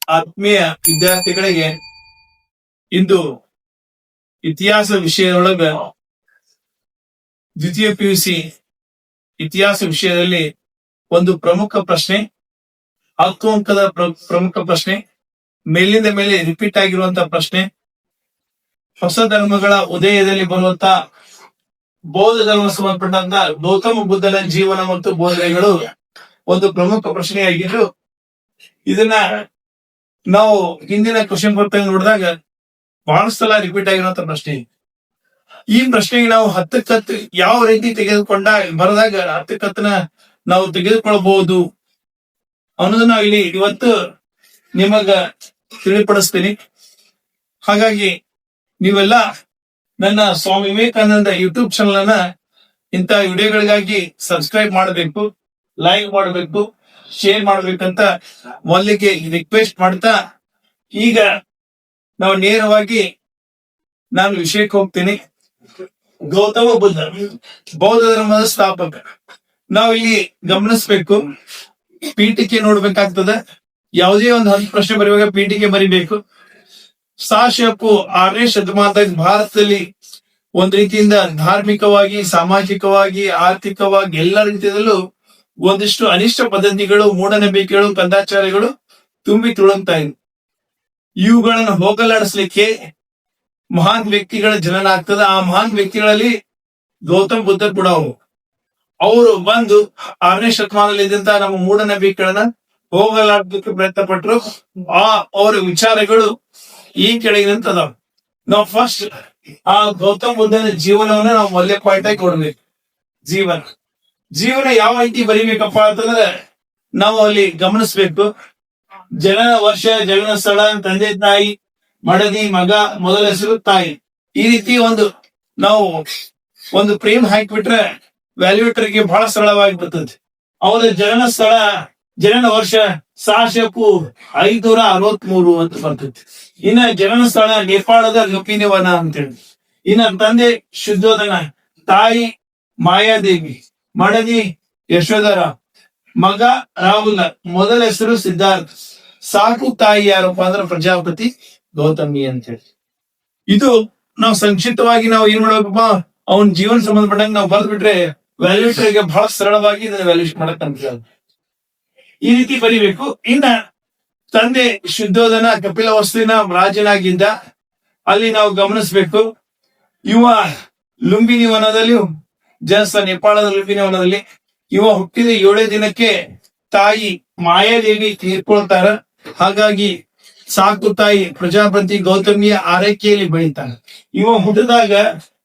ಆತ್ಮೀಯ ವಿದ್ಯಾರ್ಥಿಗಳಿಗೆ ಇಂದು ಇತಿಹಾಸ ವಿಷಯದೊಳಗ ದ್ವಿತೀಯ PUC ಇತಿಹಾಸ ವಿಷಯದಲ್ಲಿ ಒಂದು ಪ್ರಮುಖ ಪ್ರಶ್ನೆ, 10 ಅಂಕದ ಪ್ರಮುಖ ಪ್ರಶ್ನೆ, ಮೇಲಿಂದ ಮೇಲೆ ರಿಪೀಟ್ ಆಗಿರುವಂತಹ ಪ್ರಶ್ನೆ, ಹೊಸ ಧರ್ಮಗಳ ಉದಯದಲ್ಲಿ ಬರುವಂತ ಬೌದ್ಧ ಧರ್ಮ ಸಂಬಂಧಪಟ್ಟಂತ ಗೌತಮ ಬುದ್ಧನ ಜೀವನ ಮತ್ತು ಬೋಧನೆಗಳು ಒಂದು ಪ್ರಮುಖ ಪ್ರಶ್ನೆಯಾಗಿದ್ದು, ಇದನ್ನ ನಾವು ಹಿಂದಿನ ಕ್ವಶನ್ ಪೇಪರ್ ನೋಡಿದಾಗ ಬಹಳ ಸಲ ರಿಪೀಟ್ ಆಗಿರುವಂತ ಪ್ರಶ್ನೆ. ಈ ಪ್ರಶ್ನೆಗೆ ನಾವು 10 ಯಾವ ರೀತಿ ಬರೆದಾಗ 10 ನಾವು ತೆಗೆದುಕೊಳ್ಳಬಹುದು ಅನ್ನೋದನ್ನ ಇಲ್ಲಿ ಇವತ್ತು ನಿಮಗ ತಿಳಿಪಡಿಸ್ತೀನಿ. ಹಾಗಾಗಿ ನೀವೆಲ್ಲ ನನ್ನ ಸ್ವಾಮಿ ವಿವೇಕಾನಂದ ಯೂಟ್ಯೂಬ್ ಚಾನಲ್ ಅನ್ನ ಇಂಥ ವಿಡಿಯೋಗಳಿಗಾಗಿ ಸಬ್ಸ್ಕ್ರೈಬ್ ಮಾಡಬೇಕು, ಲೈಕ್ ಮಾಡಬೇಕು, ಶೇರ್ ಮಾಡ್ಬೇಕಂತ ಮೊದಲಿಗೆ ರಿಕ್ವೆಸ್ಟ್ ಮಾಡ್ತಾ, ಈಗ ನಾವು ನೇರವಾಗಿ ನಾನು ವಿಷಯಕ್ಕೆ ಹೋಗ್ತೀನಿ. ಗೌತಮ ಬುದ್ಧ ಬೌದ್ಧ ಧರ್ಮದ ಸ್ಥಾಪಕ. ನಾವು ಇಲ್ಲಿ ಗಮನಿಸ್ಬೇಕು, ಪೀಠಿಕೆ ನೋಡ್ಬೇಕಾಗ್ತದ. ಯಾವುದೇ ಒಂದು 10 ಪ್ರಶ್ನೆ ಬರೆಯುವಾಗ ಪೀಠಿಕೆ ಬರಿಬೇಕು. ಸಾಶಪು 6ನೇ ಶತಮಾನದಾಗ ಭಾರತದಲ್ಲಿ ಒಂದ್ ರೀತಿಯಿಂದ ಧಾರ್ಮಿಕವಾಗಿ, ಸಾಮಾಜಿಕವಾಗಿ, ಆರ್ಥಿಕವಾಗಿ ಎಲ್ಲ ರೀತಿಯಲ್ಲೂ ಒಂದಿಷ್ಟು ಅನಿಷ್ಟ ಪದ್ಧತಿಗಳು, ಮೂಢನಂಬಿಕೆಗಳು, ಕಂದಾಚಾರಗಳು ತುಂಬಿ ತುಳುಕ್ತಾ ಇವೆ. ಇವುಗಳನ್ನು ಹೋಗಲಾಡಿಸ್ಲಿಕ್ಕೆ ಮಹಾನ್ ವ್ಯಕ್ತಿಗಳ ಜನನ ಆಗ್ತದ. ಆ ಮಹಾನ್ ವ್ಯಕ್ತಿಗಳಲ್ಲಿ ಗೌತಮ ಬುದ್ಧ ಕೂಡ ಅವರು ಬಂದು 6ನೇ ಶತಮಾನದಲ್ಲಿ ಇದ್ದಂತ ನಮ್ಮ ಮೂಢನಂಬಿಕೆಗಳನ್ನ ಹೋಗಲಾಡಲಿಕ್ಕೆ ಪ್ರಯತ್ನ ಪಟ್ಟರು. ಅವರ ವಿಚಾರಗಳು ಈ ಕೆಳಗಿನಂತದಾವ. ನಾವು ಫಸ್ಟ್ ಆ ಗೌತಮ ಬುದ್ಧನ ಜೀವನವನ್ನ ನಾವು ಮೊದಲೇ ಪಾಯಿಂಟ್ ಆಗಿ ಕೊಡ್ಬೇಕು. ಜೀವನ ಯಾವ ರೀತಿ ಬರಿಬೇಕಪ್ಪ ಅಂತಂದ್ರೆ ನಾವು ಅಲ್ಲಿ ಗಮನಿಸ್ಬೇಕು. ಜನನ ವರ್ಷ, ಜನನ ಸ್ಥಳ, ತಂದೆ ತಾಯಿ, ಮಡದಿ, ಮಗ, ಮೊದಲ ಹೆಸರು, ತಾಯಿ. ಈ ರೀತಿ ನಾವು ಒಂದು ಪ್ರೇಮ್ ಹಾಕಿಬಿಟ್ರೆ ವ್ಯಾಲ್ಯೂಟರ್ಗೆ ಬಹಳ ಸರಳವಾಗಿ ಬರ್ತದೆ. ಅವರ ಜನನ ಸ್ಥಳ, ಜನನ ವರ್ಷ ಸಾಶಪು 563 ಅಂತ ಬರ್ತೈತಿ. ಇನ್ನ ಜನನ ಸ್ಥಳ ನೇಪಾಳದ ಲುಂಬಿನಿ ವನ ಅಂತೇಳಿ. ಇನ್ನ ತಂದೆ ಶುದ್ಧೋಧನ, ತಾಯಿ ಮಾಯಾದೇವಿ, ಮಡದಿ ಯಶೋಧರ, ಮಗ ರಾಹುಲ, ಮೊದಲ ಹೆಸರು ಸಿದ್ಧಾರ್ಥ, ಸಾಕು ತಾಯಿ ಯಾರಪ್ಪ ಅಂದ್ರೆ ಪ್ರಜಾಪತಿ ಗೌತಮಿ ಅಂತ ಹೇಳಿ. ಇದು ನಾವು ಸಂಕ್ಷಿಪ್ತವಾಗಿ ನಾವು ಏನ್ ಮಾಡ್ಬೇಕಪ್ಪ, ಅವನ ಜೀವನ ಸಂಬಂಧಪಟ್ಟಂಗೆ ನಾವು ಬರೆದ್ ಬಿಟ್ರೆ ವ್ಯಾಲ್ಯೂಟರ್ಗೆ ಬಹಳ ಸರಳವಾಗಿ ಇದನ್ನ ವ್ಯಾಲ್ಯೂಷನ್ ಮಾಡಕ್ ಅಂತ ಈ ರೀತಿ ಬರಿಬೇಕು. ಇನ್ನ ತಂದೆ ಶುದ್ಧೋಧನ ಕಪಿಲ ವಸ್ತುವಿನ ರಾಜನಾಗಿದ್ದ. ಅಲ್ಲಿ ನಾವು ಗಮನಿಸ್ಬೇಕು, ಇವ ಲುಂಬಿನಿ ವನದಲ್ಲಿ ಜನಿಸ್ತ, ನೇಪಾಳದ ಲುಂಬಿನಿ ವನದಲ್ಲಿ. ಇವ ಹುಟ್ಟಿದ 7ನೇ ದಿನಕ್ಕೆ ತಾಯಿ ಮಾಯಾದೇವಿ ತೀರ್ಕೊಳ್ತಾರ. ಹಾಗಾಗಿ ಸಾಕು ತಾಯಿ ಪ್ರಜಾಪತಿ ಗೌತಮಿಯ ಆರೈಕೆಯಲ್ಲಿ ಬೆಳೀತಾನ. ಇವ ಹುಟ್ಟಿದಾಗ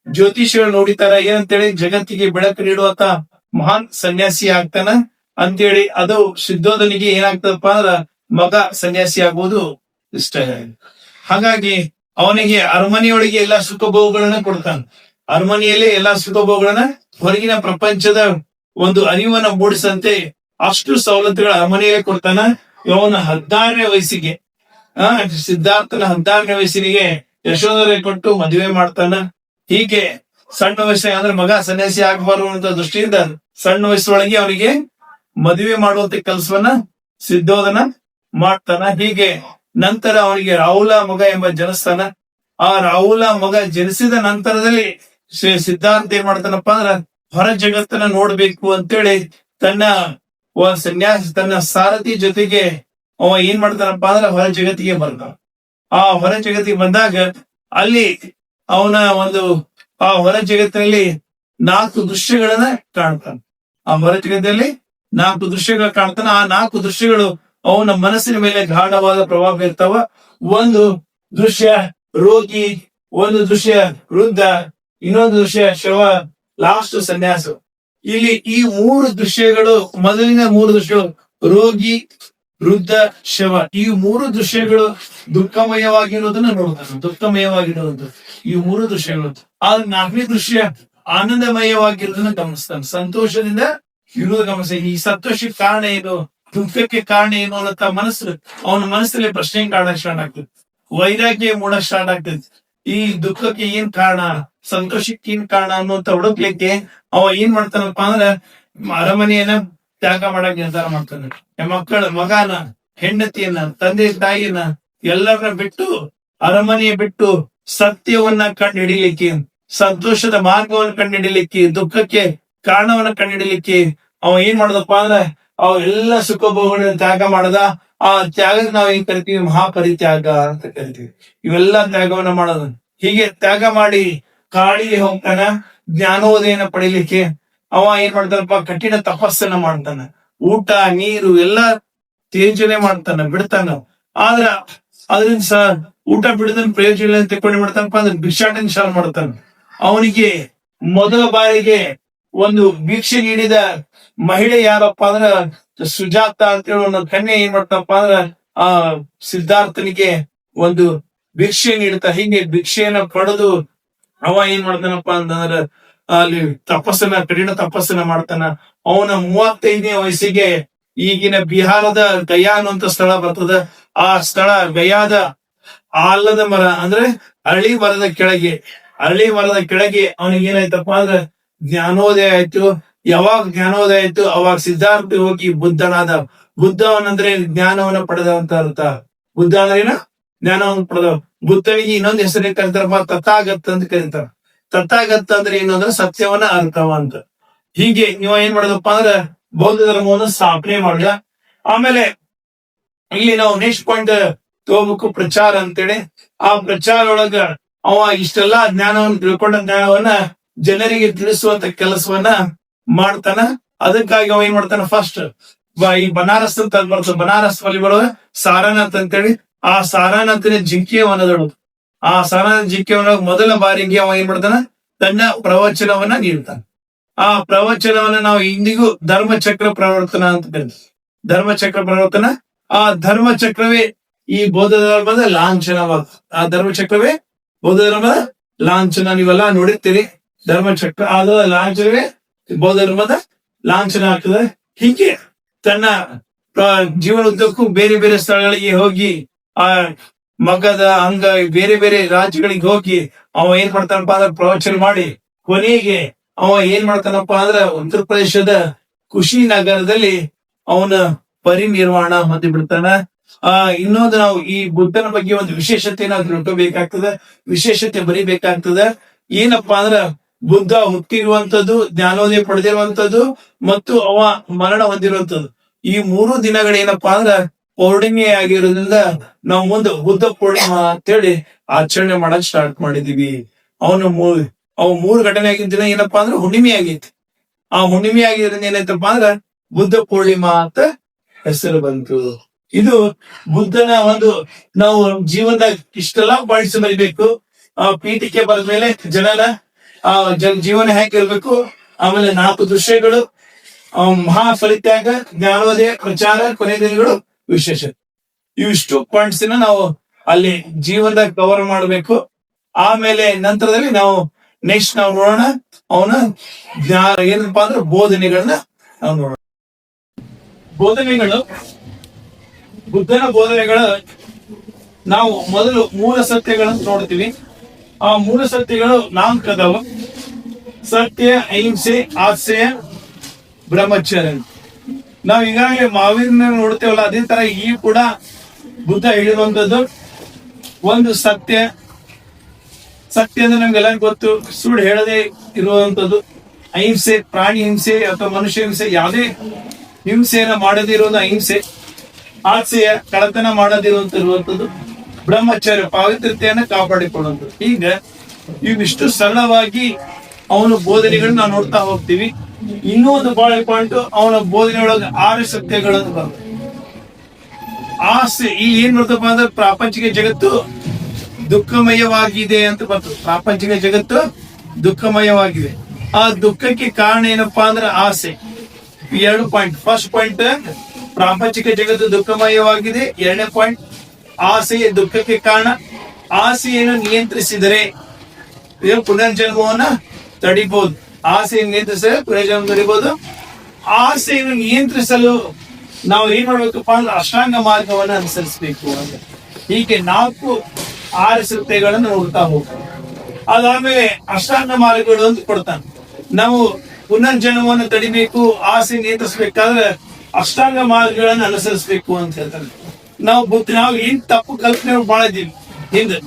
ಜ್ಯೋತಿಷಿಗಳು ನೋಡಿತಾರ, ಏನಂತೇಳಿ ಜಗತ್ತಿಗೆ ಬೆಳಕು ನೀಡುವಂತ ಮಹಾನ್ ಸನ್ಯಾಸಿ ಆಗ್ತಾನ ಅಂತೇಳಿ. ಅದು ಶುದ್ಧೋಧನಿಗೆ ಏನಾಗ್ತದಪ್ಪ ಅಂದ್ರ ಮಗ ಸನ್ಯಾಸಿ ಆಗುವುದು ಇಷ್ಟ. ಹಾಗಾಗಿ ಅವನಿಗೆ ಅರಮನೆಯೊಳಗೆ ಎಲ್ಲಾ ಸುಖಭೋಗಗಳನ್ನ ಕೊಡ್ತಾನ. ಅರಮನೆಯಲ್ಲೇ ಎಲ್ಲಾ ಸುಖಭೋಗಗಳನ್ನ, ಹೊರಗಿನ ಪ್ರಪಂಚದ ಒಂದು ಅರಿವನ್ನ ಮೂಡಿಸಂತೆ ಅಷ್ಟು ಸವಲತ್ತುಗಳ ಅರಮನೆಯಲ್ಲೇ ಕೊಡ್ತಾನ. ಇವನ 16ನೇ ವಯಸ್ಸಿಗೆ ಸಿದ್ಧಾರ್ಥನ 16ನೇ ವಯಸ್ಸಿನಿಗೆ ಯಶೋಧರೆ ಕೊಟ್ಟು ಮದುವೆ ಮಾಡ್ತಾನ. ಹೀಗೆ ಸಣ್ಣ ವಯಸ್ಸಿನ ಅಂದ್ರೆ ಮಗ ಸನ್ಯಾಸಿ ಆಗಬಾರದು ಅಂತ ದೃಷ್ಟಿಯಿಂದ ಸಣ್ಣ ವಯಸ್ಸೊಳಗೆ ಅವನಿಗೆ ಮದುವೆ ಮಾಡುವಂತ ಕೆಲಸವನ್ನ ಸಿದ್ಧೋಧನ ಮಾಡ್ತಾನ. ಹೀಗೆ ನಂತರ ಅವನಿಗೆ ರಾಹುಲ ಮಗ ಎಂಬ ಜನಿಸ್ತಾನ. ಆ ರಾಹುಲ ಮಗ ಜನಿಸಿದ ನಂತರದಲ್ಲಿ ಸಿದ್ಧಾರ್ಥ ಏನ್ ಮಾಡ್ತಾನಪ್ಪ ಅಂದ್ರ ಹೊರ ಜಗತ್ತನ್ನ ನೋಡ್ಬೇಕು ಅಂತೇಳಿ ತನ್ನ ತನ್ನ ಸಾರಥಿ ಜೊತೆಗೆ ಅವ ಏನ್ ಮಾಡ್ತಾನಪ್ಪ ಅಂದ್ರ ಹೊರ ಜಗತ್ತಿಗೆ ಬರ್ತಾನ. ಆ ಹೊರ ಜಗತ್ತಿಗೆ ಬಂದಾಗ ಅಲ್ಲಿ ಅವನ ಆ ಹೊರ ಜಗತ್ತಿನಲ್ಲಿ 4 ದೃಶ್ಯಗಳನ್ನ ಕಾಣ್ತಾನ. ಆ ಹೊರ ಜಗತ್ತಲ್ಲಿ 4 ದೃಶ್ಯಗಳು ಕಾಣ್ತಾನ. ಆ 4 ದೃಶ್ಯಗಳು ಅವನ ಮನಸ್ಸಿನ ಮೇಲೆ ಗಾಢವಾದ ಪ್ರಭಾವ ಬೀರ್ತಾವ. ಒಂದು ದೃಶ್ಯ ರೋಗಿ, ಒಂದು ದೃಶ್ಯ ವೃದ್ಧ, ಇನ್ನೊಂದು ದೃಶ್ಯ ಶವ, ಲಾಸ್ಟ್ ಸನ್ಯಾಸ. ಇಲ್ಲಿ ಈ 3 ದೃಶ್ಯಗಳು, ಮೊದಲಿನ 3 ದೃಶ್ಯಗಳು ರೋಗಿ, ವೃದ್ಧ, ಶವ, ಈ 3 ದೃಶ್ಯಗಳು ದುಃಖಮಯವಾಗಿರೋದನ್ನ ನೋಡ್ತಾನೆ. ದುಃಖಮಯವಾಗಿರೋದು ಈ 3 ದೃಶ್ಯಗಳು. ಆದ್ರೆ 4ನೇ ದೃಶ್ಯ ಆನಂದಮಯವಾಗಿರೋದನ್ನ ಗಮನಿಸ್ತಾನೆ. ಸಂತೋಷದಿಂದ ಇರೋದು ಗಮನಿಸ್ತಾನೆ. ಈ ಸಂತೋಷಕ್ಕೆ ಕಾರಣ ಏನು, ದುಃಖಕ್ಕೆ ಕಾರಣ ಏನು ಅನ್ನತ್ತ ಅವನ ಮನಸ್ಸಲ್ಲಿ ಪ್ರಶ್ನೆ ಕಾಣಕ್ ಸ್ಟಾರ್ಟ್ ಆಗ್ತದೆ. ವೈರಾಗ್ಯ ಮೂಡಕ್ ಸ್ಟಾರ್ಟ್ ಆಗ್ತದೆ. ಈ ದುಃಖಕ್ಕೆ ಏನ್ ಕಾರಣ, ಸಂತೋಷಕ್ಕೆ ಏನ್ ಕಾರಣ ಅನ್ನುವಂತ ಹುಡುಕ್ಲಿಕ್ಕೆ ಅವ ಏನ್ ಮಾಡ್ತಾನಪ್ಪ ಅಂದ್ರ ಅರಮನೆಯನ್ನ ತ್ಯಾಗ ಮಾಡಕ್ ನಿರ್ಧಾರ ಮಾಡ್ತಾನೆ. ಮಗನ ಹೆಂಡತಿಯನ್ನ, ತಂದೆ ತಾಯಿಯನ್ನ ಎಲ್ಲರನ್ನ ಬಿಟ್ಟು, ಅರಮನೆ ಬಿಟ್ಟು ಸತ್ಯವನ್ನ ಕಂಡುಹಿಡಿಲಿಕ್ಕೆ, ಸಂತೋಷದ ಮಾರ್ಗವನ್ನು ಕಂಡುಹಿಡಿಲಿಕ್ಕೆ, ದುಃಖಕ್ಕೆ ಕಾರಣವನ್ನ ಕಂಡುಹಿಡಿಲಿಕ್ಕೆ ಅವ ಏನ್ ಮಾಡದಪ್ಪ ಅಂದ್ರೆ ಅವ ಎಲ್ಲ ಸುಖಭೋಗಗಳನ್ನ ತ್ಯಾಗ ಮಾಡದ. ಆ ತ್ಯಾಗದ ನಾವ್ ಏನ್ ಕರಿತೀವಿ? ಮಹಾಪರಿತ್ಯಾಗ ಅಂತ ಕರಿತೀವಿ. ಇವೆಲ್ಲ ತ್ಯಾಗವನ್ನ ಮಾಡೋದು. ಹೀಗೆ ತ್ಯಾಗ ಮಾಡಿ ಕಾಡಿಗೆ ಹೋಗ್ತಾನ ಜ್ಞಾನೋದಯನ ಪಡಿಲಿಕ್ಕೆ. ಅವ ಏನ್ ಮಾಡ್ತಾನಪ್ಪ? ಕಠಿಣ ತಪಸ್ಸನ್ನ ಮಾಡ್ತಾನ. ಊಟ ನೀರು ಎಲ್ಲಾ ತ್ಯಾಜ್ಯನೆ ಮಾಡ್ತಾನ, ಬಿಡ್ತಾನ. ಆದ್ರ ಅದರಿಂದ ಊಟ ಬಿಡದನ್ ಪ್ರಯೋಜನ ಅಂತ ತಿಳ್ಕೊಂಡು ಮಾಡ್ತಾನಪ್ಪ ಅಂದ್ರೆ ಭಿಕ್ಷಾಟನೆ ಚಾಲು ಮಾಡ್ತಾನ. ಅವನಿಗೆ ಮೊದಲ ಬಾರಿಗೆ ಒಂದು ಭಿಕ್ಷೆ ನೀಡಿದ ಮಹಿಳೆ ಯಾರಪ್ಪ ಅಂದ್ರ ಸುಜಾತ ಅಂತೇಳಿ ಒಂದು ಕನ್ಯೆ ಏನ್ ಮಾಡ್ತಾನಪ್ಪ ಅಂದ್ರ ಆ ಸಿದ್ಧಾರ್ಥನಿಗೆ ಒಂದು ಭಿಕ್ಷೆ ನೀಡ್ತಾ. ಹೀಗೆ ಭಿಕ್ಷೆಯನ್ನ ಪಡೆದು ಅವ ಏನ್ ಮಾಡ್ತಾನಪ್ಪ ಅಂತಂದ್ರ ಅಲ್ಲಿ ಕಠಿಣ ತಪಸ್ಸನ್ನ ಮಾಡ್ತಾನ. ಅವನ 35ನೇ ವಯಸ್ಸಿಗೆ ಈಗಿನ ಬಿಹಾರದ ಗಯಾ ಅನ್ನುವಂತ ಸ್ಥಳ ಬರ್ತದ. ಆ ಸ್ಥಳ ಗಯಾದ ಆಲದ ಮರ ಅಂದ್ರೆ ಅರಳಿ ಮರದ ಕೆಳಗೆ ಅವನಿಗೆ ಏನಾಯ್ತಪ್ಪ ಅಂದ್ರ ಜ್ಞಾನೋದಯ ಆಯ್ತು. ಯಾವಾಗ ಜ್ಞಾನೋದಯ ಆಯ್ತು ಅವಾಗ ಸಿದ್ಧಾರ್ಥ ಹೋಗಿ ಬುದ್ಧನಾದ. ಬುದ್ಧವನಂದ್ರೆ ಜ್ಞಾನವನ್ನ ಪಡೆದಂತ ಅರ್ಥ. ಬುದ್ಧ ಅಂದ್ರೇನ? ಜ್ಞಾನವನ್ನು ಪಡೆದ. ಬುದ್ಧನಿಗೆ ಇನ್ನೊಂದು ಹೆಸರು ಕರೀತಾರಪ್ಪ, ತಥಾಗತ ಅಂತ ಕರೀತಾರ. ತಥಾಗತ ಅಂದ್ರೆ ಏನು ಅಂದ್ರೆ ಸತ್ಯವನ್ನ ಅರ್ಥವ ಅಂತ. ಹೀಗೆ ನೀವು ಏನ್ ಮಾಡೋದಪ್ಪ ಅಂದ್ರೆ ಬೌದ್ಧ ಧರ್ಮವನ್ನು ಸ್ಥಾಪನೆ ಮಾಡ್ದ. ಆಮೇಲೆ ಇಲ್ಲಿ ನಾವು ನೆಕ್ಸ್ಟ್ ಪಾಯಿಂಟ್ ತಗೋಬೇಕು, ಪ್ರಚಾರ ಅಂತೇಳಿ. ಆ ಪ್ರಚಾರ ಒಳಗ ಅವ ಇಷ್ಟೆಲ್ಲಾ ಜ್ಞಾನವನ್ನು ತಿಳ್ಕೊಂಡ ಜ್ಞಾನವನ್ನ ಜನರಿಗೆ ತಿಳಿಸುವಂತ ಕೆಲಸವನ್ನ ಮಾಡ್ತಾನ. ಅದಕ್ಕಾಗಿ ಅವ ಏನ್ ಮಾಡ್ತಾನ? ಫಸ್ಟ್ ಈ ಬನಾರಸ್ ಅಂತ ಬರ್ತದೆ. ಬನಾರಸ್ ಅಲ್ಲಿ ಬರುವ ಸಾರಾನಾಥ್ ಅಂತೇಳಿ, ಆ ಸಾರಾನಾಥನ ಜಿಂಕೆಯವನದಳು. ಆ ಸಾರಾನಾಥ್ ಜಿಂಕೆಯವನ ಮೊದಲ ಬಾರಿಗೆ ಅವ ಏನ್ ಮಾಡ್ತಾನ? ತನ್ನ ಪ್ರವಚನವನ್ನ ನೀಡ್ತಾನೆ. ಆ ಪ್ರವಚನವನ್ನ ನಾವು ಇಂದಿಗೂ ಧರ್ಮಚಕ್ರ ಪ್ರವರ್ತನ ಅಂತ ಕರಿತೀವಿ. ಧರ್ಮಚಕ್ರ ಪ್ರವರ್ತನ. ಆ ಧರ್ಮಚಕ್ರವೇ ಈ ಬೌದ್ಧ ಧರ್ಮದ ಲಾಂಛನವಾದ. ಆ ಧರ್ಮಚಕ್ರವೇ ಬೌದ್ಧ ಧರ್ಮದ ಲಾಂಛನ. ನೀವೆಲ್ಲ ನೋಡಿರ್ತೀರಿ. ಧರ್ಮಚಕ್ರ ಆದ ಲಾಂಛನವೇ ಬೌದ್ಧ ಧರ್ಮದ ಲಾಂಛನ ಆಗ್ತದೆ. ಹೀಗೆ ತನ್ನ ಜೀವನ ಉದ್ದಕ್ಕೂ ಬೇರೆ ಬೇರೆ ಸ್ಥಳಗಳಿಗೆ ಹೋಗಿ, ಆ ಮಗದ ಅಂಗ ಬೇರೆ ಬೇರೆ ರಾಜ್ಯಗಳಿಗೆ ಹೋಗಿ ಅವ ಏನ್ ಮಾಡ್ತಾನಪ್ಪ ಅಂದ್ರೆ ಪ್ರವಚನ ಮಾಡಿ ಕೊನೆಗೆ ಅವ ಏನ್ ಮಾಡ್ತಾನಪ್ಪ ಅಂದ್ರೆ ಉತ್ತರ ಪ್ರದೇಶದ ಕುಶಿನಗರದಲ್ಲಿ ಅವನ ಪರಿನಿರ್ವಾಣ ಹೊಂದಿ ಬಿಡ್ತಾನ. ಇನ್ನೊಂದು ನಾವು ಈ ಬುದ್ಧನ ಬಗ್ಗೆ ಒಂದು ವಿಶೇಷತೆ ನಾವು ತಿಳ್ಕೋಬೇಕಾಗ್ತದೆ, ವಿಶೇಷತೆ ಬರಿಬೇಕಾಗ್ತದೆ. ಏನಪ್ಪಾ ಅಂದ್ರ ಬುದ್ಧ ಹುಟ್ಟಿರುವಂತದ್ದು, ಜ್ಞಾನೋದಯ ಪಡೆದಿರುವಂತದ್ದು ಮತ್ತು ಅವ ಮರಣ ಹೊಂದಿರುವಂತದ್ದು. ಈ 3 ದಿನಗಳೇನಪ್ಪಾ ಅಂದ್ರ ಪೌರ್ಣಿಮೆ ಆಗಿರೋದ್ರಿಂದ ನಾವು ಮುಂದೆ ಬುದ್ಧ ಪೂರ್ಣಿಮಾ ಅಂತೇಳಿ ಆಚರಣೆ ಮಾಡಕ್ ಸ್ಟಾರ್ಟ್ ಮಾಡಿದೀವಿ. ಅವ್ 3 ಘಟನೆ ಆಗಿದ್ದ ದಿನ ಏನಪ್ಪಾ ಅಂದ್ರೆ ಹುಣ್ಣಿಮೆ ಆಗೈತಿ. ಆ ಹುಣ್ಣಿಮೆ ಆಗಿರೋದ್ರಿಂದ ಏನಾಯ್ತಪ್ಪ ಅಂದ್ರ ಬುದ್ಧ ಪೂರ್ಣಿಮಾ ಅಂತ ಹೆಸರು ಬಂತು. ಇದು ಬುದ್ಧನ ಒಂದು ನಾವು ಜೀವನದಾಗ ಇಷ್ಟೆಲ್ಲಾ ಪಾಯಿಂಟ್ಸ್ ಬರಿಬೇಕು. ಆ ಪೀಠಿಕೆ ಬರೆದ ಮೇಲೆ ಜನರ ಜೀವನ ಹೇಗಿರ್ಬೇಕು, ಆಮೇಲೆ 4 ದೃಶ್ಯಗಳು, ಮಹಾಫಲಿತ್ಯಾಗ, ಜ್ಞಾನೋದಯ, ಪ್ರಚಾರ, ಕೊನೆ ದಿನಗಳು, ವಿಶೇಷ. ಇವಿಷ್ಟು ಪಾಯಿಂಟ್ಸ್ ನಾವು ಅಲ್ಲಿ ಜೀವನದಾಗ ಕವರ್ ಮಾಡಬೇಕು. ಆಮೇಲೆ ನಂತರದಲ್ಲಿ ನಾವು ನೆಕ್ಸ್ಟ್ ನಾವು ನೋಡೋಣ ಅವನ ಏನಪ್ಪಾ ಅಂದ್ರೆ ಬೋಧನೆಗಳನ್ನ ನಾವು ನೋಡೋಣ. ಬೋಧನೆಗಳು, ಬುದ್ಧನ ಬೋಧನೆಗಳು ನಾವು ಮೊದಲು ಮೂಲ ಸತ್ಯಗಳನ್ನು ನೋಡ್ತೀವಿ. ಆ ಮೂಲ ಸತ್ಯಗಳು 4 ಅದಾವ. ಸತ್ಯ, ಅಹಿಂಸೆ, ಆಸ್ಯ, ಬ್ರಹ್ಮಚರ್ಯ. ನಾವ್ ಈಗಾಗಲೇ ಮಾವೀರನ ನೋಡ್ತೇವಲ್ಲ, ಅದೇ ತರ ಈ ಕೂಡ ಬುದ್ಧ ಹೇಳಿರುವಂತದ್ದು ಒಂದು ಸತ್ಯ. ಸತ್ಯ ಅಂದ್ರೆ ನಮ್ಗೆಲ್ಲ ಗೊತ್ತು, ಸುಳ್ಳು ಹೇಳದೆ ಇರುವಂತದ್ದು. ಅಹಿಂಸೆ, ಪ್ರಾಣಿ ಹಿಂಸೆ ಅಥವಾ ಮನುಷ್ಯ ಹಿಂಸೆ, ಯಾವುದೇ ಹಿಂಸೆಯನ್ನ ಮಾಡದೇ ಇರೋದು ಅಹಿಂಸೆ. ಆಸೆಯ ಕಳತನ ಮಾಡದಿರುವಂತಿರುವಂತದ್ದು. ಬ್ರಹ್ಮಚರ್ಯ, ಪಾವಿತ್ರತೆಯನ್ನ ಕಾಪಾಡಿಕೊಳ್ಳುವಂಥದ್ದು. ಈಗ ಇವಿಷ್ಟು ಸರಳವಾಗಿ ಅವನ ಬೋಧನೆಗಳನ್ನ ನಾವು ನೋಡ್ತಾ ಹೋಗ್ತೀವಿ. ಇನ್ನೂ ಒಂದು ಬಹಳ ಪಾಯಿಂಟ್, ಅವನ ಬೋಧನೆಯೊಳಗೆ 6 ಸತ್ಯಗಳನ್ನು ಬರ್ತವೆ. ಆಸೆ ಈ ಏನ್ ಬರ್ತಪ್ಪ ಅಂದ್ರೆ ಪ್ರಾಪಂಚಿಕ ಜಗತ್ತು ದುಃಖಮಯವಾಗಿದೆ ಅಂತ ಬರ್ತದೆ. ಪ್ರಾಪಂಚಿಕ ಜಗತ್ತು ದುಃಖಮಯವಾಗಿದೆ. ಆ ದುಃಖಕ್ಕೆ ಕಾರಣ ಏನಪ್ಪಾ ಅಂದ್ರೆ ಆಸೆ. 2 ಪಾಯಿಂಟ್. ಫಸ್ಟ್ ಪಾಯಿಂಟ್ ಪ್ರಾಪಂಚಿಕ ಜಗತ್ತು ದುಃಖಮಯವಾಗಿದೆ. 2ನೇ ಪಾಯಿಂಟ್ ಆಸೆಯ ದುಃಖಕ್ಕೆ ಕಾರಣ. ಆಸೆಯನ್ನು ನಿಯಂತ್ರಿಸಿದರೆ ಪುನರ್ಜನ್ಮವನ್ನ ತಡಿಬಹುದು. ಆಸೆಯನ್ನು ನಿಯಂತ್ರಿಸಿದರೆ ಪುನರ್ಜನ್ಮ ತಡಿಬಹುದು. ಆಸೆಯನ್ನು ನಿಯಂತ್ರಿಸಲು ನಾವು ಏನ್ ಮಾಡ್ಬೇಕಪ್ಪ ಅಂದ್ರೆ ಅಷ್ಟಾಂಗ ಮಾರ್ಗವನ್ನ ಅನುಸರಿಸಬೇಕು ಅಂತ. ಹೀಗೆ 4-6 ಸತ್ಯಗಳನ್ನು ನೋಡ್ತಾ ಹೋಗ್ತೀವಿ. ಅದಾದ್ಮೇಲೆ ಅಷ್ಟಾಂಗ ಮಾರ್ಗಗಳು ಅಂತ ಕೊಡ್ತಾನೆ. ನಾವು ಪುನರ್ಜನ್ಮವನ್ನು ತಡಿಬೇಕು, ಆಸೆ ನಿಯಂತ್ರಿಸಬೇಕಾದ್ರೆ ಅಷ್ಟಾಂಗ ಮಾರ್ಗಗಳನ್ನು ಅನುಸರಿಸಬೇಕು ಅಂತ ಹೇಳ್ತಾನೆ. ನಾವು ಏನ್ ತಪ್ಪು ಕಲ್ಪನೆ ಬಹಳ ಇದೀವಿ ಹಿಂದೆ.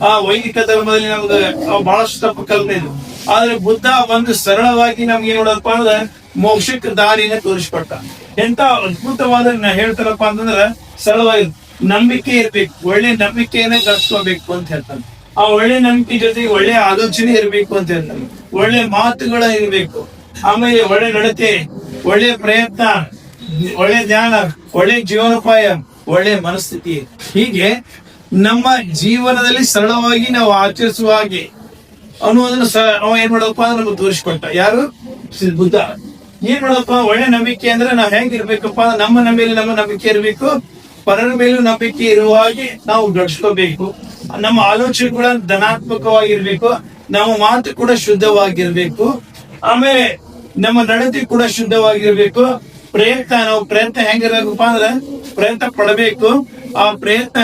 ಆ ವೈದಿಕ ಧರ್ಮದಲ್ಲಿ ನಮ್ಗೆ ಬಹಳಷ್ಟು ತಪ್ಪು ಕಲ್ಪನೆ ಇದೆ. ಆದ್ರೆ ಬುದ್ಧ ಒಂದು ಸರಳವಾಗಿ ನಮ್ಗೆ ಏನ್ ನೋಡಪ್ಪ ಅಂದ್ರೆ ಮೋಕ್ಷಕ್ಕೆ ದಾರಿನ ತೋರಿಸ್ಕೊಟ್ಟ. ಎಂತ ಅದ್ಭುತವಾದ ಹೇಳ್ತಾರಪ್ಪ ಅಂತಂದ್ರ ಸರಳವಾಗಿ ನಂಬಿಕೆ ಇರ್ಬೇಕು, ಒಳ್ಳೆ ನಂಬಿಕೆಯನ್ನ ಗಳಿಸ್ಕೋಬೇಕು ಅಂತ ಹೇಳ್ತಾನೆ. ಆ ಒಳ್ಳೆ ನಂಬಿಕೆ ಜೊತೆಗೆ ಒಳ್ಳೆ ಆಲೋಚನೆ ಇರ್ಬೇಕು ಅಂತ ಹೇಳ್ತಾನೆ. ಒಳ್ಳೆ ಮಾತುಗಳ ಇರ್ಬೇಕು, ಆಮೇಲೆ ಒಳ್ಳೆ ನಡತೆ, ಒಳ್ಳೆ ಪ್ರಯತ್ನ, ಒಳ್ಳೆ ಜ್ಞಾನ, ಒಳ್ಳೆ ಜೀವನೋಪಾಯ, ಒಳ್ಳೆ ಮನಸ್ಥಿತಿ. ಹೀಗೆ ನಮ್ಮ ಜೀವನದಲ್ಲಿ ಸರಳವಾಗಿ ನಾವು ಆಚರಿಸುವ ಹಾಗೆ ಅನ್ನೋದನ್ನ ಅವ ಏನ್ ಮಾಡಪ್ಪ ಅಂದ್ರೆ ನಮ್ಗೆ ತೋರಿಸ್ಕೊಟ್ಟ. ಯಾರು? ಬುದ್ಧ. ಏನ್ ಮಾಡಪ್ಪ ಒಳ್ಳೆ ನಂಬಿಕೆ ಅಂದ್ರೆ ನಾವ್ ಹೆಂಗಿರ್ಬೇಕಪ್ಪ, ನಮ್ಮ ಮೇಲೆ ನಮ್ಮ ನಂಬಿಕೆ ಇರ್ಬೇಕು, ಪರರ ಮೇಲೂ ನಂಬಿಕೆ ಇರುವ ಹಾಗೆ ನಾವು ಗಳಿಸ್ಕೋಬೇಕು. ನಮ್ಮ ಆಲೋಚನೆ ಕೂಡ ಧನಾತ್ಮಕವಾಗಿರ್ಬೇಕು, ನಮ್ಮ ಮಾತು ಕೂಡ ಶುದ್ಧವಾಗಿರ್ಬೇಕು, ಆಮೇಲೆ ನಮ್ಮ ನಡತೆ ಕೂಡ ಶುದ್ಧವಾಗಿರ್ಬೇಕು. ನಾವು ಪ್ರಯತ್ನ ಹೆಂಗಿರ್ಬೇಕಪ್ಪ ಅಂದ್ರೆ ಪ್ರಯತ್ನ ಪಡಬೇಕು, ಆ ಪ್ರಯತ್ನ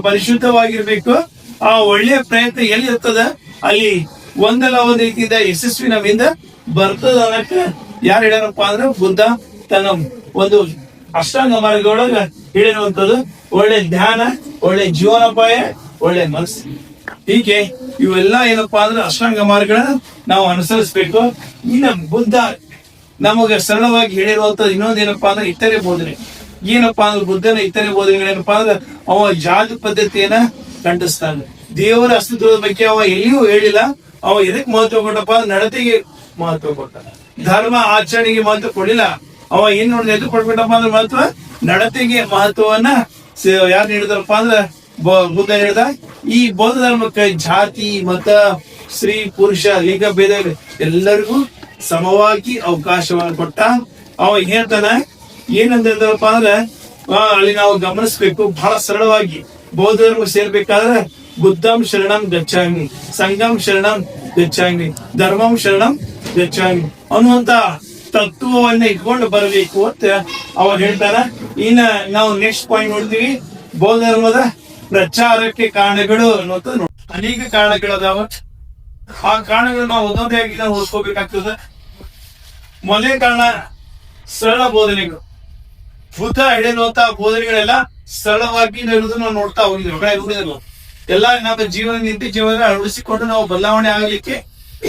ಪರಿಶುದ್ಧವಾಗಿರ್ಬೇಕು. ಆ ಒಳ್ಳೆಯ ಪ್ರಯತ್ನ ಎಲ್ಲಿ ಇರ್ತದ ಅಲ್ಲಿ ಒಂದಲ್ಲ ಒಂದ್ ರೀತಿಯಿಂದ ಯಶಸ್ವಿ ನಮ್ಮಿಂದ ಬರ್ತದ ಅನ್ನಕ್ಕೆ ಯಾರು ಹೇಳ್ಯಾರಪ್ಪ ಅಂದ್ರೆ ಬುದ್ಧ ತನ್ನ ಒಂದು ಅಷ್ಟಾಂಗ ಮಾರ್ಗದೊಳಗ ಹೇಳಿರುವಂತದ್ದು. ಒಳ್ಳೆ ಧ್ಯಾನ, ಒಳ್ಳೆ ಜೀವನೋಪಾಯ, ಒಳ್ಳೆ ಮನಸ್ಸು. ಹೀಗೆ ಇವೆಲ್ಲ ಏನಪ್ಪಾ ಅಂದ್ರೆ ಅಷ್ಟಾಂಗ ಮಾರ್ಗಗಳನ್ನ ನಾವು ಅನುಸರಿಸ್ಬೇಕು. ಇನ್ನ ಬುದ್ಧ ನಮಗೆ ಸರಳವಾಗಿ ಹೇಳಿರುವಂತದ್ದು ಇನ್ನೊಂದೇನಪ್ಪಾ ಅಂದ್ರೆ ಇತರೆ ಬೋಧನೆ. ಏನಪ್ಪಾ ಅಂದ್ರೆ ಬುದ್ಧನ ಇತರೆ ಬೋಧನೆಗಳೇನಪ್ಪಾ ಅಂದ್ರೆ ಅವ ಜಾತಿ ಪದ್ಧತಿಯನ್ನ ಖಂಡಿಸ್ತಾನೆ. ದೇವರ ಅಸ್ತಿತ್ವದ ಬಗ್ಗೆ ಅವ ಎಲ್ಲಿಯೂ ಹೇಳಿಲ್ಲ. ಅವ ಎದಕ್ ಮಹತ್ವ ಕೊಟ್ಟಪ್ಪ ಅಂದ್ರೆ ನಡತೆಗೆ ಮಹತ್ವ ಕೊಟ್ಟ, ಧರ್ಮ ಆಚರಣೆಗೆ ಮಹತ್ವ ಕೊಡಿಲ್ಲ. ಅವ ಏನ್ ನೋಡಿ ಎದು ಕೊಡ್ಬಿಟ್ಟಪ್ಪ ಅಂದ್ರೆ ಮಹತ್ವ ನಡತೆಗೆ ಮಹತ್ವವನ್ನ ಯಾರು ನೀಡಿದಾರಪ್ಪ ಅಂದ್ರೆ ಬುದ್ಧ ಹೇಳಿದ. ಈ ಬೌದ್ಧ ಧರ್ಮಕ್ಕೆ ಜಾತಿ, ಮತ, ಸ್ತ್ರೀ, ಪುರುಷ, ಲಿಂಗ ಭೇದ ಎಲ್ಲರಿಗೂ ಸಮವಾಗಿ ಅವಕಾಶವನ್ನು ಕೊಟ್ಟ. ಅವ ಹೇಳ್ತಾನ ಏನಂದ್ರಪ್ಪ ಅಂದ್ರೆ ಅಲ್ಲಿ ನಾವು ಗಮನಿಸ್ಬೇಕು. ಬಹಳ ಸರಳವಾಗಿ ಬೌದ್ಧ ಧರ್ಮ ಸೇರ್ಬೇಕಾದ್ರೆ ಬುದ್ಧಂ ಶರಣಂ ಗಚ್ಚಾಮಿ, ಸಂಘಂ ಶರಣಂ ಗಚ್ಚಾಮಿ, ಧರ್ಮಂ ಶರಣಂ ಗಚ್ಚಾಮಿ ಅನ್ನುವಂತ ತತ್ವವನ್ನ ಇಟ್ಕೊಂಡು ಬರಬೇಕು ಅಂತ ಅವ ಹೇಳ್ತಾರ. ಇನ್ನ ನಾವು ನೆಕ್ಸ್ಟ್ ಪಾಯಿಂಟ್ ನೋಡ್ತೀವಿ, ಬೌದ್ಧ ಧರ್ಮದ ಪ್ರಚಾರಕ್ಕೆ ಕಾರಣಗಳು ಅನ್ನೋದು. ಅನೇಕ ಕಾರಣಗಳದಾವ. ಆ ಕಾರಣಗಳು ನಾವು ಒಂದೊಂದೇ ಆಗಿ ನಾವು ಓದ್ಕೋಬೇಕಾಗ್ತದೆ. ಮೊದಲನೇ ಕಾರಣ ಸರಳ ಬೋಧನೆಗಳು. ಬುದ್ಧ ಹೇಳಿರುವಂತ ಬೋಧನೆಗಳೆಲ್ಲ ಸರಳವಾಗಿ ನಾವು ನೋಡ್ತಾ ಹೋಗಿದ್ವಿ. ಎಲ್ಲ ನಮ್ಮ ಜೀವನ ನಿಂತು ಜೀವನ ಅಳವಡಿಸಿಕೊಂಡು ನಾವು ಬದಲಾವಣೆ ಆಗಲಿಕ್ಕೆ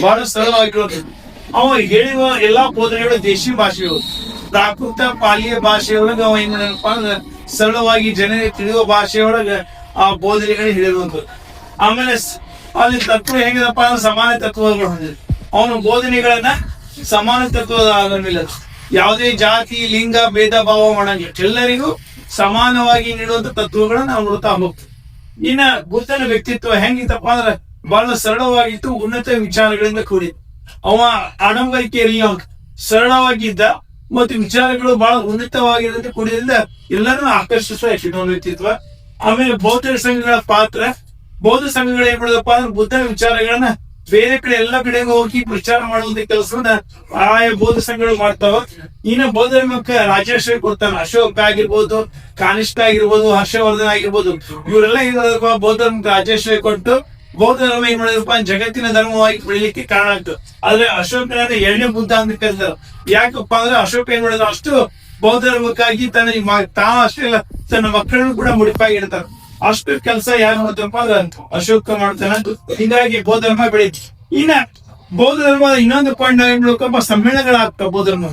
ಬಹಳ ಸರಳವಾಗಿರುವಂಥದ್ದು. ಅವ ಹೇಳಿರುವ ಎಲ್ಲಾ ಬೋಧನೆಗಳು ದೇಶಿ ಭಾಷೆಗಳು, ಪ್ರಾಕೃತ ಪಾಲಿಯ ಭಾಷೆಯೊಳಗ ಅವ ಏನಪ್ಪ ಅಂದ್ರೆ ಸರಳವಾಗಿ ಜನರಿಗೆ ತಿಳಿಯುವ ಭಾಷೆಯೊಳಗ ಆ ಬೋಧನೆಗಳು ಹೇಳಿರುವಂಥದ್ದು. ಆಮೇಲೆ ಅಲ್ಲಿ ತತ್ವ ಹೆಂಗಿದಪ್ಪ ಅಂದ್ರೆ ಸಮಾನ ತತ್ವಗಳು ಹೊಂದಿದೆ. ಅವನ ಬೋಧನೆಗಳನ್ನ ಸಮಾನ ತತ್ವದ ಆಗಲಿಲ್ಲ. ಯಾವುದೇ ಜಾತಿ, ಲಿಂಗ ಭೇದ ಭಾವ ಮಾಡಂಗಿಲ್ಲ. ಎಲ್ಲರಿಗೂ ಸಮಾನವಾಗಿ ನೀಡುವಂತ ತತ್ವಗಳನ್ನ ನಾವು ನೋಡ್ತಾ ಹೋಗ್ತೀವಿ. ಇನ್ನ ಬುದ್ಧನ ವ್ಯಕ್ತಿತ್ವ ಹೆಂಗಿತ್ತಪ್ಪ ಅಂದ್ರೆ ಬಹಳ ಸರಳವಾಗಿತ್ತು, ಉನ್ನತ ವಿಚಾರಗಳಿಂದ ಕೂಡಿತ್ತು. ಅವ ಆಡಂಬರಿಕೆ ಇರಲಿಲ್ಲ, ಸರಳವಾಗಿದ್ದ ಮತ್ತು ವಿಚಾರಗಳು ಬಹಳ ಉನ್ನತವಾಗಿರೋದಕ್ಕೆ ಕೂಡಿದ್ರಿಂದ ಎಲ್ಲರನ್ನೂ ಆಕರ್ಷಿಸುವ ವ್ಯಕ್ತಿತ್ವ. ಆಮೇಲೆ ಬೌದ್ಧ ಸಂಘಗಳ ಪಾತ್ರ. ಬೌದ್ಧ ಸಂಘಗಳು ಏನ್ ಮಾಡೋದಪ್ಪ ಅಂದ್ರೆ ಬುದ್ಧನ ವಿಚಾರಗಳನ್ನ ಬೇರೆ ಕಡೆ ಎಲ್ಲ ಕಡೆಗೂ ಹೋಗಿ ಪ್ರಚಾರ ಮಾಡುವಂತ ಕೆಲಸವನ್ನ ಆಯಾ ಬೌದ್ಧ ಸಂಘಗಳು ಮಾಡ್ತಾವ. ಇನ್ನು ಬೌದ್ಧ ಧರ್ಮಕ್ಕೆ ರಾಜಾಶ್ರಯ ಕೊಡ್ತಾನೆ. ಅಶೋಕ ಆಗಿರ್ಬೋದು, ಕಾನಿಷ್ಠ ಆಗಿರ್ಬೋದು, ಹರ್ಷವರ್ಧನ್ ಆಗಿರ್ಬೋದು, ಇವರೆಲ್ಲ ಏನಪ್ಪ ಬೌದ್ಧ ಧರ್ಮಕ್ಕೆ ರಾಜಾಶ್ರಯ ಕೊಟ್ಟು ಬೌದ್ಧ ಧರ್ಮ ಏನ್ ಮಾಡಿದಪ್ಪ ಜಗತ್ತಿನ ಧರ್ಮವಾಗಿ ಬೆಳಿಲಿಕ್ಕೆ ಕಾರಣ ಆಗ್ತದೆ. ಆದ್ರೆ ಅಶೋಕನ ಎರಡನೇ ಬುದ್ಧ ಅಂತ ಕರೀತಾರೆ. ಯಾಕಪ್ಪ ಅಂದ್ರೆ ಅಶೋಕ ಏನ್ ಮಾಡಿದ್ರು ಅಷ್ಟು ಬೌದ್ಧ ಧರ್ಮಕ್ಕಾಗಿ ತಾವು ಅಷ್ಟೇ ಇಲ್ಲ ತನ್ನ ಮಕ್ಕಳನ್ನು ಕೂಡ ಮುಡಿಪಾಗಿರ್ತಾರೆ. ಅಷ್ಟು ಕೆಲಸ ಯಾರು ಮಾಡ್ತಪ್ಪ ಅಂದ್ರೆ ಅಶೋಕ ಮಾಡ್ತಾನೆ. ಹೀಗಾಗಿ ಬೌದ್ಧ ಧರ್ಮ ಬೆಳೀತಿ. ಇನ್ನ ಬೌದ್ಧ ಧರ್ಮದ ಇನ್ನೊಂದು ಪಾಯಿಂಟ್ ನಾವ್ ಏನ್ ಮಾಡ್ಬೇಕಪ್ಪ, ಸಮ್ಮೇಳನಗಳಾಗ್ತಾವ. ಬೌದ್ಧ ಧರ್ಮ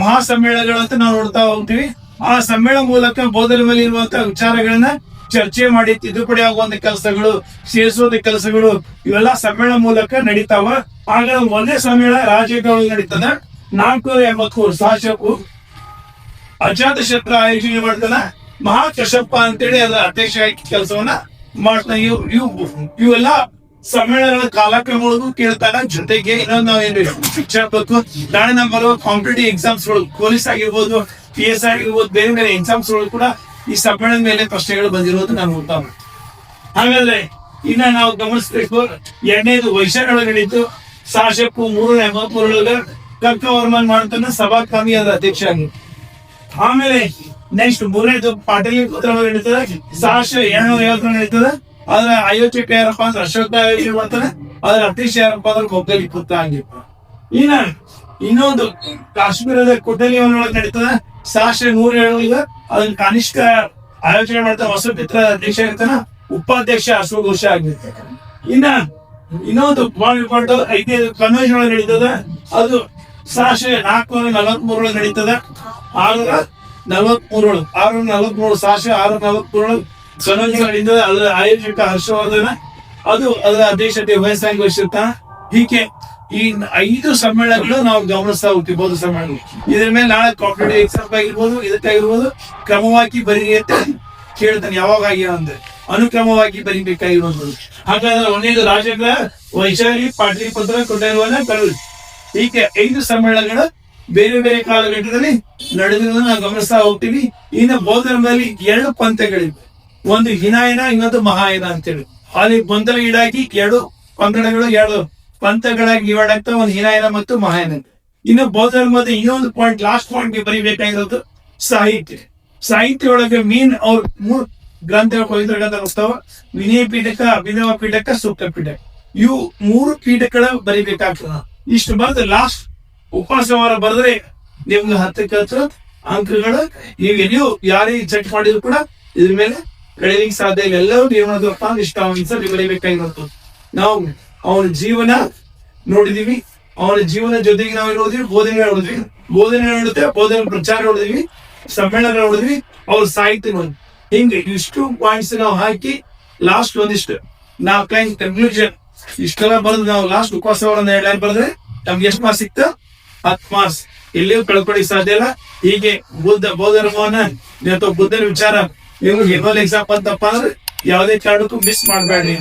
ಮಹಾ ಸಮ್ಮೇಳನಗಳು ಅಂತ ನಾವು ನೋಡ್ತಾ ಹೋಗ್ತೀವಿ. ಆ ಸಮ್ಮೇಳನ ಮೂಲಕ ಬೌದ್ಧ ಧರ್ಮದಲ್ಲಿ ಇರುವಂತಹ ವಿಚಾರಗಳನ್ನ ಚರ್ಚೆ ಮಾಡಿ ತಿದ್ದುಪಡಿ ಆಗುವಂತ ಕೆಲಸಗಳು, ಸೇರಿಸುವಂತ ಕೆಲಸಗಳು ಇವೆಲ್ಲ ಸಮ್ಮೇಳನ ಮೂಲಕ ನಡೀತಾವ. ಆಗ ಒಂದೇ ಸಮ್ಮೇಳನ ರಾಜ್ಯಗಳು ನಡೀತದ. 483 ಶಾಸಕು ಅಜಾತ ಶಸ್ತ್ರ ಆಯೋಜನೆ ಮಾಡ್ತಾನ. ಮಹಾಕಶಪ್ಪ ಅಂತೇಳಿ ಅದರ ಅಧ್ಯಕ್ಷ ಕೆಲಸವನ್ನ ಮಾಡ್ತಾನೆ. ಇವೆಲ್ಲ ಸಮ್ಮೇಳನಗಳ ಕಾಲಕ್ರಮಗಳಿಗೂ ಕೇಳ್ತಾರ. ಜೊತೆಗೆ ಇನ್ನೊಂದು ನಾವೇನು ಶಿಕ್ಷಣ ಬೇಕು, ನಾಳೆ ನಮ್ಮ ಬರುವ ಕಾಂಪಿಟೇಟಿವ್ ಎಕ್ಸಾಮ್ಸ್ ಗಳು, ಪೊಲೀಸ್ ಆಗಿರ್ಬೋದು, PS ಆಗಿರ್ಬೋದು, ಬೇರೆ ಬೇರೆ ಎಕ್ಸಾಮ್ಸ್ ಗಳು ಕೂಡ ಈ ಸಮ್ಮೇಳನದ ಮೇಲೆ ಪ್ರಶ್ನೆಗಳು ಬಂದಿರೋದು ನಾನು ನೋಡ್ತಾ. ಹಾಗಾದ್ರೆ ಇನ್ನ ನಾವು ಗಮನಿಸ್ಬೇಕು. ಎರಡನೇದು ವೈಶಾಖ ನಡೀತು. ಶಾಸಕು 383 ಕರ್ಕವರ್ಮನ್ ಮಾಡ್ತಾನೆ, ಸಭಾ ಕಾಮಿ ಅದರ ಅಧ್ಯಕ್ಷ ಆಗಿ. ಆಮೇಲೆ ನೆಕ್ಸ್ಟ್ 3ನೇದು ಪಾಟೀಲ್ ನಡೀತದೆ. 1750 ನಡೀತದೆ. ಅದ್ರ ಆಯೋಜಕ ಯಾರಪ್ಪ ಅಂದ್ರೆ ಅಶೋಕ ಆಯೋಜನೆ ಮಾಡ್ತಾನೆ. ಅದ್ರ ಅಧ್ಯಕ್ಷ ಯಾರಪ್ಪ ಅಂದ್ರೆ ಮೊಗ್ಗಲಿ ಪುತ್ತ ಆಗಿಪ್ಪ. ಇನ್ನ ಇನ್ನೊಂದು ಕಾಶ್ಮೀರದ ಕುಟಲಿಯೊಳಗೆ ನಡೀತದೆ. 1707 ಅದನ್ನ ಕನಿಷ್ಠ ಆಯೋಜನೆ ಮಾಡ್ತಾ ಹೊಸ ಮಿತ್ರ ಅಧ್ಯಕ್ಷ ಇರ್ತಾನ, ಉಪಾಧ್ಯಕ್ಷ ಅಶ್ವಘೋಷ ಆಗಿರ್ತಾರೆ. ಇನ್ನೊಂದು ಪಾಯಿಂಟ್ 5 ಕನ್ವೆನ್ಷನ್ ಒಳಗೆ ನಡೀತದ, ಅದು 443 ನಡೀತದ. 643 ಕನ್ವೆನ್ಷನ್ ನಡೀತದ. ಅದರ ಆಯೋಜಕ ಹರ್ಷವರ್ಧನ, ಅದು ಅದರ ಅಧ್ಯಕ್ಷತೆ ವಯಸ್ಸಾಗಿ ವಹಿಸಿರ್ತಾನ. ಹೀಗೆ ಈ 5 ಸಮ್ಮೇಳನಗಳು ನಾವು ಗಮನಿಸ್ತಾ ಹೋಗ್ತೀವಿ, ಬೌದ್ಧ ಸಮ್ಮೇಳನ. ಇದ್ರ ಮೇಲೆ ನಾಳೆ ಕಾಂಪಿಟೇಟಿವ್ ಎಕ್ಸಾಮ್ ಆಗಿರ್ಬೋದು, ಇದಕ್ಕಾಗಿರ್ಬೋದು ಕ್ರಮವಾಗಿ ಬರೀ ಅಂತ ಕೇಳ್ತಾನೆ. ಯಾವಾಗ ಆಗ್ಯಾವ ಅಂದ್ರೆ ಅನುಕ್ರಮವಾಗಿ ಬರಿಬೇಕಾಗಿರೋದು. ಹಾಗಾದ್ರೆ ಒಂದೇದು ರಾಜಗಳ ವೈಶಾಲಿ ಪಾಟಲಿಪುತ್ರ ಕೊಟ್ಟಿರುವಾಗ ಕಳು. ಹೀಗೆ 5 ಸಮ್ಮೇಳನಗಳು ಬೇರೆ ಬೇರೆ ಕಾಲಘಟ್ಟದಲ್ಲಿ ನಡೆದಿರೋದನ್ನ ನಾವು ಗಮನಿಸ್ತಾ ಹೋಗ್ತೀವಿ. ಇನ್ನು ಬೌದ್ಧ ಧರ್ಮದಲ್ಲಿ 2 ಪಂಥಗಳಿವೆ, ಒಂದು ಹಿನಾಯನ, ಇನ್ನೊಂದು ಮಹಾಯಾನ ಅಂತೇಳಿ. ಅಲ್ಲಿ ಗೊಂದಲ ಈಡಾಗಿ 2 ಪಂಗಡಗಳು 2 ಪಂಥಗಳಾಗಿ ಡಿವೈಡ್ ಆಗ್ತಾ, ಒಂದು ಹಿನಾಯನ ಮತ್ತು ಮಹಾಯಾನ. ಇನ್ನು ಬೌದ್ಧ ಧರ್ಮದ ಇನ್ನೊಂದು ಪಾಯಿಂಟ್, ಲಾಸ್ಟ್ ಪಾಯಿಂಟ್ ಬರಿಬೇಕಾಗಿರೋದು ಸಾಹಿತ್ಯ. ಸಾಹಿತ್ಯ ಒಳಗೆ ಮೀನ್ ಅವ್ರ 3 ಗ್ರಂಥಗಳು, ಪವಿತ್ರ ಗ್ರಂಥ ಹೋಗ್ತಾವ: ವಿನಯ ಪೀಠಕ, ಅಭಿನವ ಪೀಠಕ, ಸೂಕ್ತ ಪೀಠಕ. ಇವು 3 ಪೀಠಗಳ ಬರಿಬೇಕಾಗ್ತದ. ಇಷ್ಟು ಬರೆದು ಲಾಸ್ಟ್ ಉಪವಾಸವಾರ ಬರೆದ್ರೆ ನಿಮ್ಗೆ 10 ಅಂಕಗಳು. ನೀವು ಯಾರೇ ಚೆಕ್ ಮಾಡಿದ್ರು ಕೂಡ ಇದ್ರ ಮೇಲೆ ಕಳೆಯಲಿಕ್ಕೆ ಸಾಧ್ಯ ಇಲ್ಲ. ಎಲ್ಲರೂ ನೀವು ನಿಷ್ಠಾವಂತ ಬರೀಬೇಕಾಗಿರೋದು. ನಾವು ಅವನ ಜೀವನ ನೋಡಿದೀವಿ, ಅವನ ಜೀವನ ಜೊತೆಗೆ ನಾವು ನೋಡಿದ್ವಿ, ಬೋಧನೆ ನೋಡಿದ್ವಿ, ಬೋಧನೆ ಪ್ರಚಾರ ನೋಡಿದ್ವಿ, ಸಮ್ಮೇಳನ ನೋಡಿದ್ವಿ, ಅವ್ರ ಸಾಹಿತ್ಯ ನೋಡಿದ್ವಿ. ಹಿಂಗೆ ಇಷ್ಟು ಪಾಯಿಂಟ್ಸ್ ನಾವು ಹಾಕಿ ಲಾಸ್ಟ್ ಒಂದಿಷ್ಟು ನಾವು ಕನ್ಕ್ಲೂಷನ್ ಇಷ್ಟೆಲ್ಲ ಬರೆದು ನಾವು ಲಾಸ್ಟ್ ಉಪವಾಸವನ್ನ ಬರೆದ್ರೆ ನಮ್ಗೆ ಎಷ್ಟು ಮಾರ್ಕ್ಸ್ ಸಿಕ್ತ? 10 ಮಾರ್ಕ್ಸ್. ಎಲ್ಲಿಯೂ ಕಳ್ಕೊಳ್ಳಿಕ್ ಸಾಧ್ಯ ಇಲ್ಲ. ಹೀಗೆ ಬೌದ್ಧ ಧರ್ಮವನ್ನ ಅಥವಾ ಬುದ್ಧನ ವಿಚಾರ ನಿಮ್ಗೆ ಎಕ್ಸಾಮ್ ಅಂತಪ್ಪ ಅಂದ್ರೆ ಯಾವುದೇ ಕಾರಣಕ್ಕೂ ಮಿಸ್ ಮಾಡಬೇಡಿ.